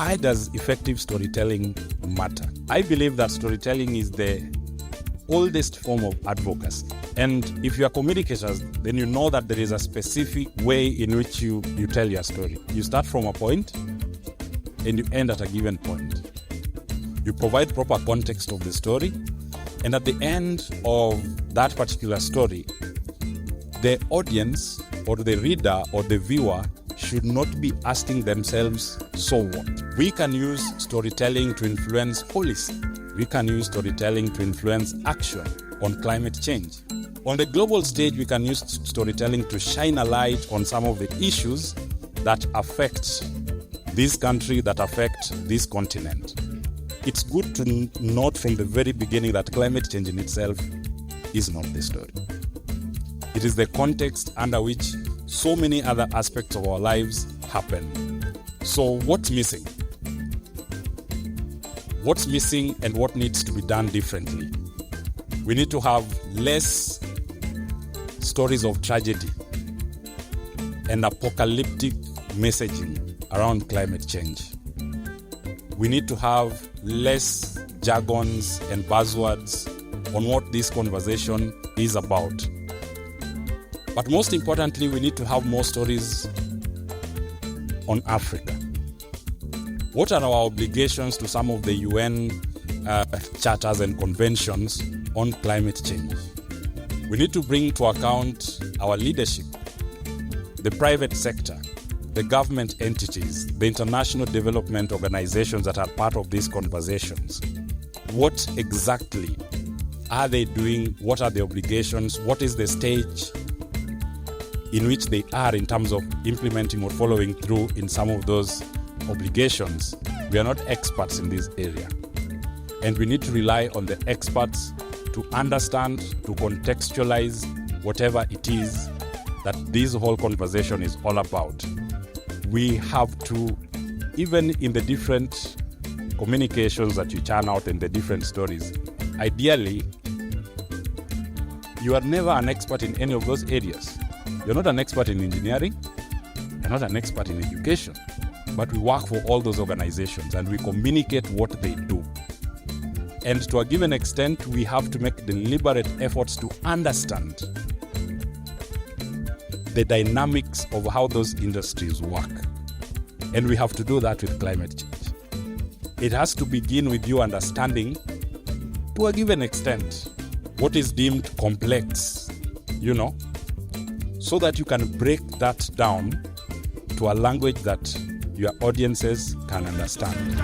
why does effective storytelling matter? I believe that storytelling is the oldest form of advocacy. And if you are communicators, then you know that there is a specific way in which you tell your story. You start from a point and you end at a given point. You provide proper context of the story, and at the end of that particular story, the audience or the reader or the viewer should not be asking themselves, so what? We can use storytelling to influence policy. We can use storytelling to influence action on climate change. On the global stage, we can use storytelling to shine a light on some of the issues that affect this country, that affect this continent. It's good to note from the very beginning that climate change in itself is not the story. It is the context under which so many other aspects of our lives happen. So what's missing? What's missing and what needs to be done differently? We need to have less stories of tragedy and apocalyptic messaging around climate change. We need to have less jargons and buzzwords on what this conversation is about. But most importantly, we need to have more stories on Africa. What are our obligations to some of the UN charters and conventions on climate change? We need to bring to account our leadership, the private sector, the government entities, the international development organizations that are part of these conversations. What exactly are they doing? What are the obligations? What is the stage in which they are in terms of implementing or following through in some of those obligations? We are not experts in this area, and we need to rely on the experts to understand, to contextualize whatever it is that this whole conversation is all about. We have to, even in the different communications that you churn out and the different stories, ideally, you are never an expert in any of those areas. You're not an expert in engineering, you're not an expert in education, but we work for all those organizations and we communicate what they do. And to a given extent, we have to make deliberate efforts to understand the dynamics of how those industries work. And we have to do that with climate change. It has to begin with you understanding, to a given extent, what is deemed complex, so that you can break that down to a language that your audiences can understand.